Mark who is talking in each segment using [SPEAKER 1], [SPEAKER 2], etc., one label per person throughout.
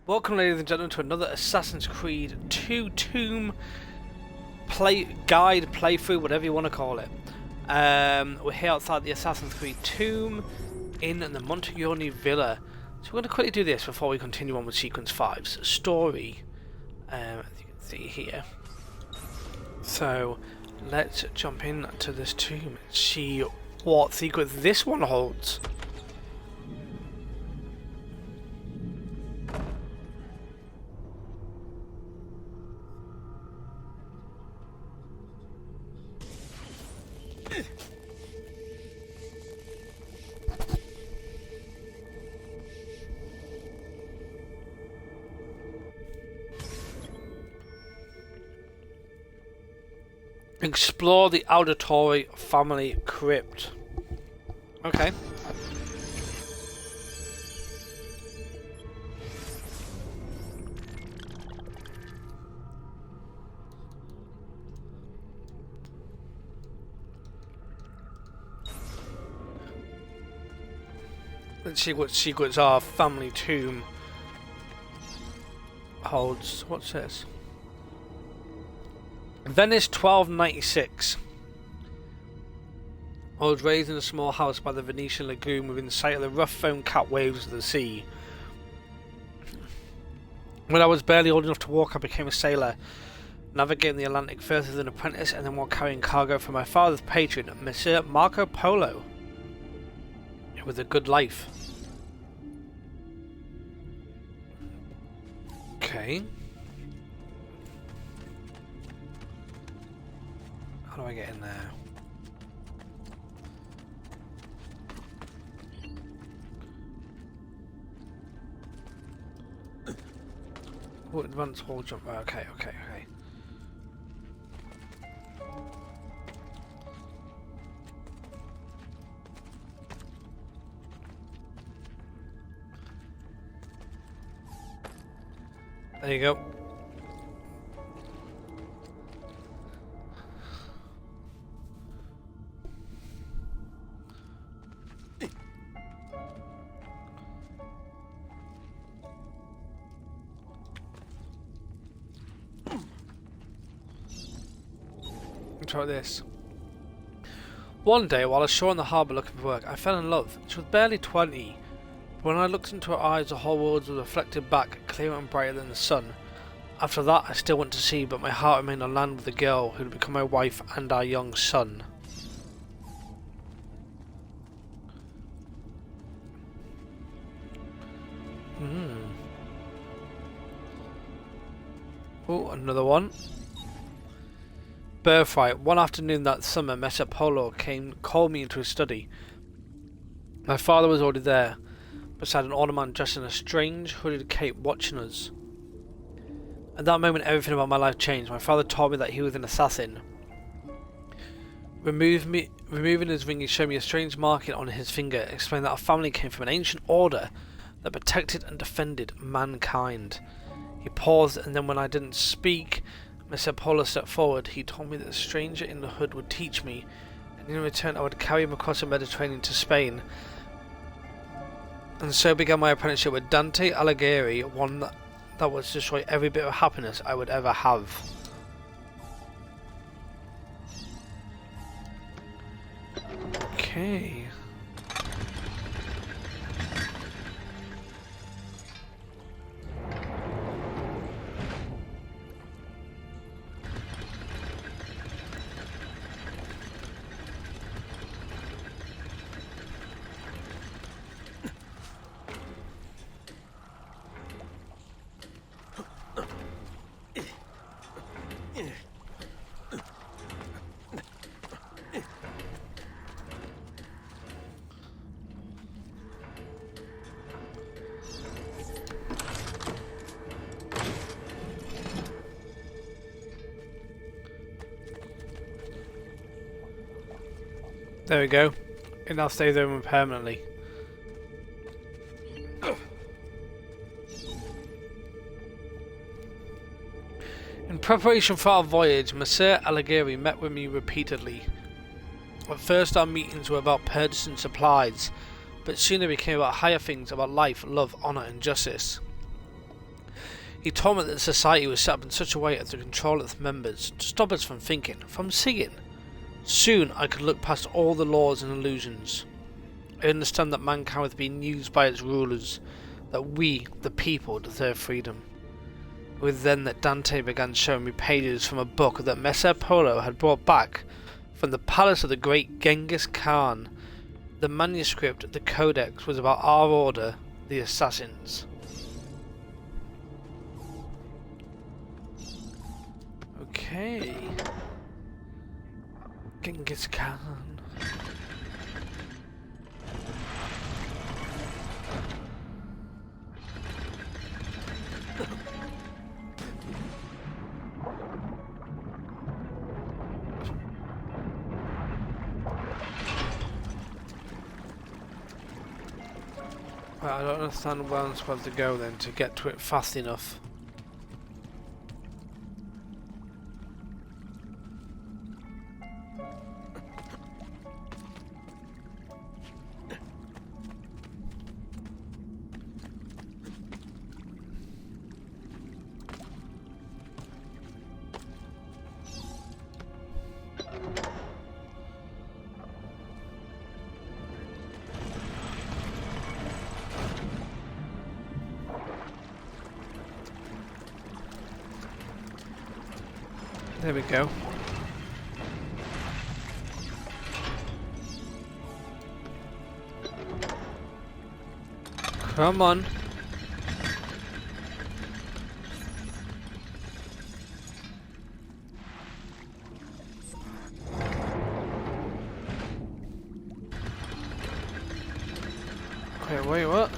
[SPEAKER 1] Welcome, ladies and gentlemen, to another Assassin's Creed 2 Tomb guide playthrough, whatever you want to call it. We're here outside the Assassin's Creed Tomb in the Monteriggioni villa. So we're going to quickly do this before we continue on with Sequence 5's story, as you can see here. So let's jump into this tomb and see what secrets this one holds. Explore the Auditore Family Crypt. Okay. Let's see what secrets our family tomb holds. What's this? Venice 1296. I was raised in a small house by the Venetian lagoon within sight of the rough foam-capped waves of the sea. When I was barely old enough to walk, I became a sailor, navigating the Atlantic first as an apprentice and then while carrying cargo for my father's patron, Monsieur Marco Polo. It was a good life. Okay. How do I get in there? Oh, advanced wall jump. Okay. There you go. Try this. One day, while ashore in the harbour looking for work, I fell in love. She was barely 20, but when I looked into her eyes, the whole world was reflected back, clearer and brighter than the sun. After that, I still went to sea, but my heart remained on land with the girl who would become my wife and our young son. Oh, another one. Birthright. One afternoon that summer, Messer Polo called me into his study. My father was already there, beside an older man dressed in a strange hooded cape watching us. At that moment, everything about my life changed. My father told me that he was an assassin. Removing his ring, he showed me a strange marking on his finger, explaining that our family came from an ancient order that protected and defended mankind. He paused, and then when I didn't speak, Mr. Polo stepped forward. He told me that a stranger in the hood would teach me, and in return I would carry him across the Mediterranean to Spain. And so began my apprenticeship with Dante Alighieri, one that would destroy every bit of happiness I would ever have. Okay. There we go. It now stays open permanently. In preparation for our voyage, Messer Alighieri met with me repeatedly. At first our meetings were about purchasing supplies, but soon they became about higher things, about life, love, honour and justice. He told me that the society was set up in such a way as to control its members, to stop us from thinking, from seeing. Soon I could look past all the laws and illusions. I understand that mankind was being used by its rulers, that we, the people, deserve freedom. It was then that Dante began showing me pages from a book that Messer Polo had brought back from the palace of the great Genghis Khan. The manuscript, the codex, was about our order, the assassins. Okay. Genghis Khan. I don't understand where I'm supposed to go then to get to it fast enough. There we go. Come on. Wait, what?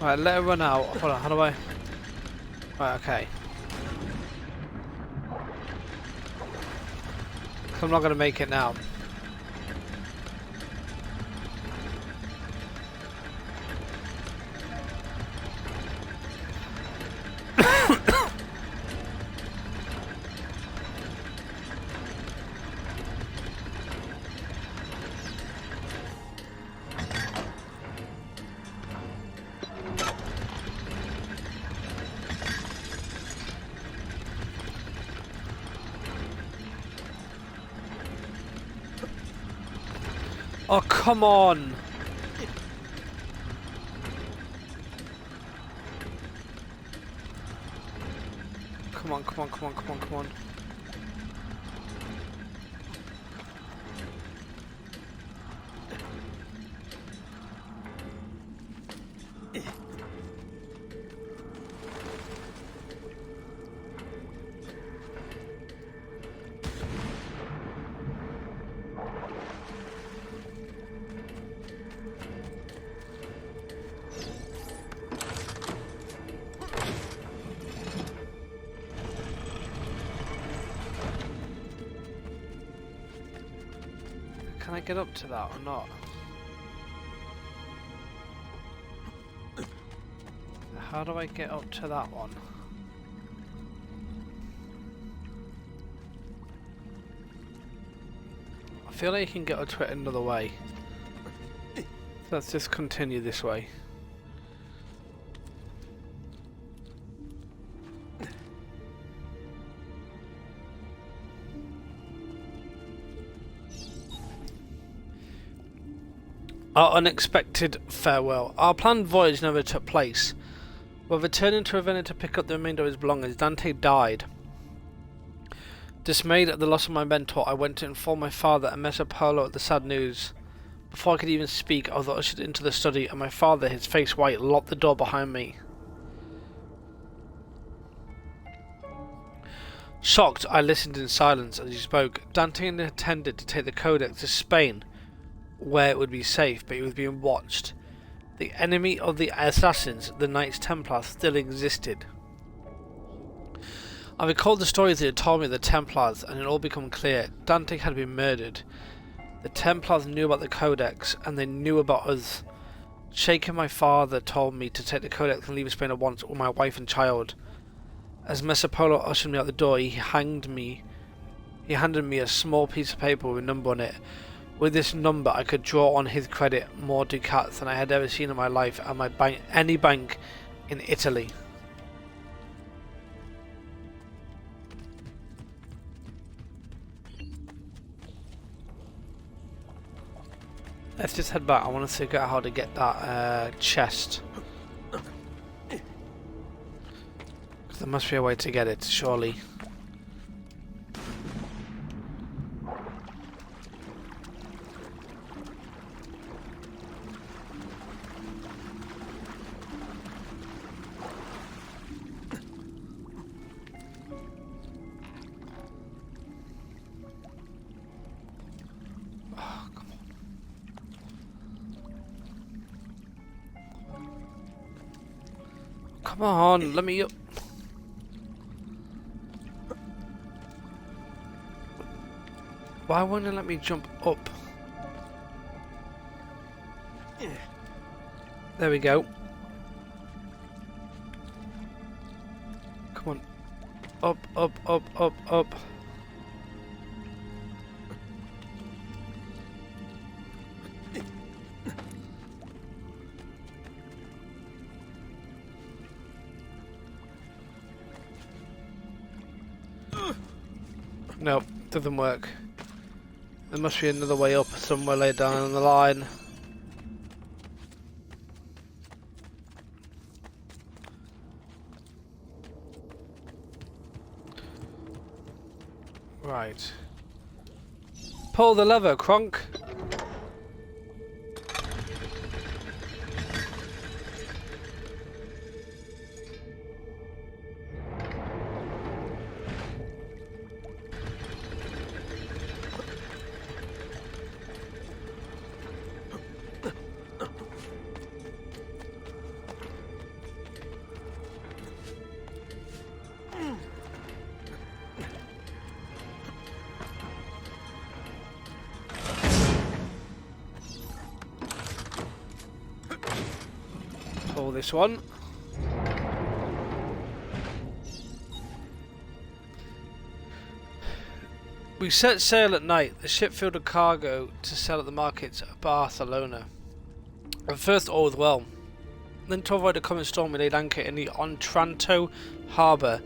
[SPEAKER 1] Right, let it run out. Hold on, how do I? Right, okay. I'm not gonna make it now. Oh, come on! Come on, come on, come on, come on, come on. Can I get up to that or not? How do I get up to that one? I feel like you can get up to it another way. Let's just continue this way. Our unexpected farewell. Our planned voyage never took place. While returning to Ravenna to pick up the remainder of his belongings, Dante died. Dismayed at the loss of my mentor, I went to inform my father and Messer Paolo of the sad news. Before I could even speak, I was ushered into the study, and my father, his face white, locked the door behind me. Shocked, I listened in silence as he spoke. Dante intended to take the codex to Spain, where it would be safe, but he was being watched. The enemy of the assassins, the Knights Templar, still existed. I recalled the stories he had told me of the Templars, and it all became clear. Dante had been murdered. The Templars knew about the codex, and they knew about us. Shaking, my father told me to take the codex and leave Spain at once with my wife and child. As Messer Polo ushered me out the door, he handed me He handed me a small piece of paper with a number on it. With this number, I could draw on his credit more ducats than I had ever seen in my life at my bank, any bank in Italy. Let's just head back. I want to figure out how to get that chest. There must be a way to get it, surely. Come on, let me up. Why won't it let me jump up? There we go. Come on. Up, up, up, up, up. Nope, doesn't work. There must be another way up somewhere later down on the line. Right. Pull the lever, Kronk. Pull this one. We set sail at night. The ship filled with cargo to sell at the markets of Barcelona. At first all was well. Then to avoid a coming storm we laid anchor in the Otranto harbour.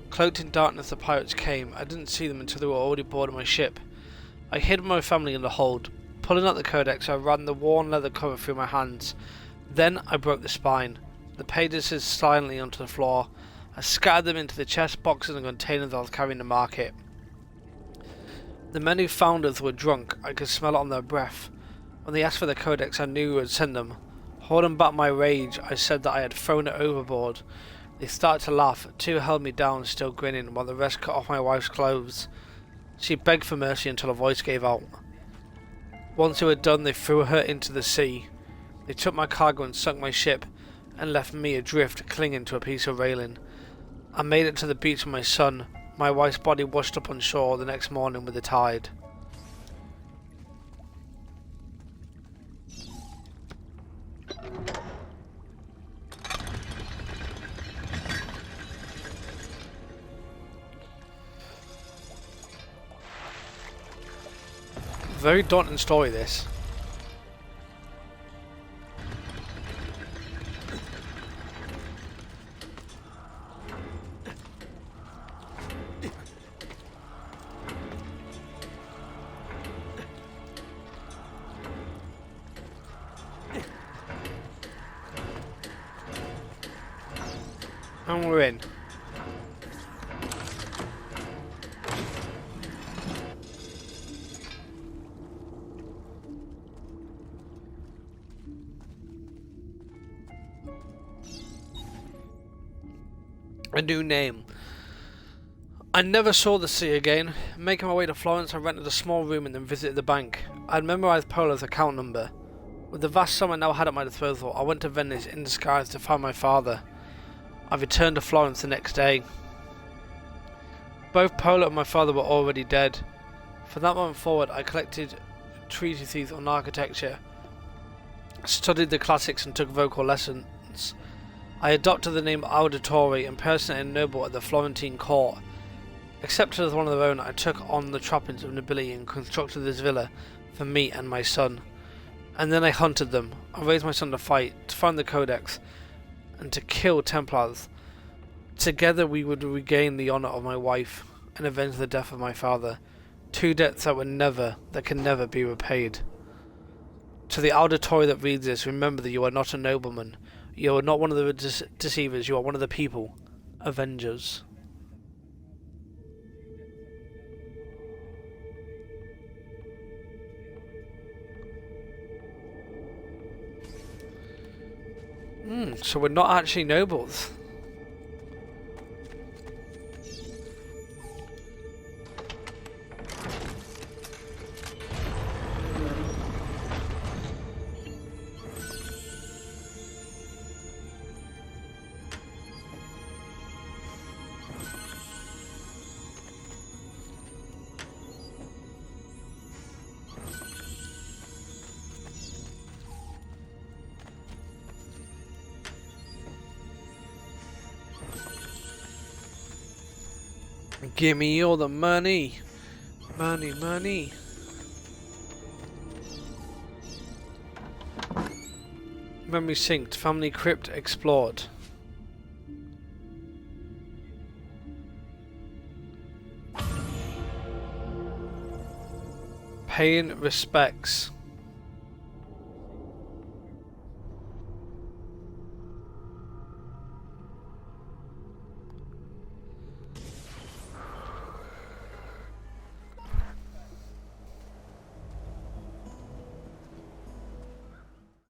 [SPEAKER 1] Cloaked in darkness the pirates came. I didn't see them until they were already aboard my ship. I hid my family in the hold. Pulling out the codex I ran the worn leather cover through my hands. Then I broke the spine. The pages slid silently onto the floor. I scattered them into the chest, boxes and containers I was carrying to market. The men who found us were drunk. I could smell it on their breath. When they asked for the codex I knew who had sent them. Holding back my rage, I said that I had thrown it overboard. They started to laugh. Two held me down, still grinning, while the rest cut off my wife's clothes. She begged for mercy until her voice gave out. Once they were done, they threw her into the sea. They took my cargo and sunk my ship, and left me adrift, clinging to a piece of railing. I made it to the beach with my son. My wife's body washed up on shore the next morning with the tide. Very daunting story, this. And we're in. A new name. I never saw the sea again. Making my way to Florence, I rented a small room and then visited the bank. I had memorized Polo's account number. With the vast sum I now had at my disposal, I went to Venice in disguise to find my father. I returned to Florence the next day. Both Polo and my father were already dead. From that moment forward, I collected treatises on architecture, studied the classics and took vocal lessons. I adopted the name Auditore, impersonating a noble at the Florentine court. Accepted as one of their own, I took on the trappings of nobility and constructed this villa for me and my son. And then I hunted them. I raised my son to fight, to find the Codex, and to kill Templars. Together we would regain the honor of my wife and avenge the death of my father. Two debts that can never be repaid. To the auditory that reads this, remember that you are not a nobleman. You are not one of the deceivers. You are one of the people. Avengers. So we're not actually nobles. Give me all the money. Money, money. Memory synced. Family Crypt explored. Paying respects.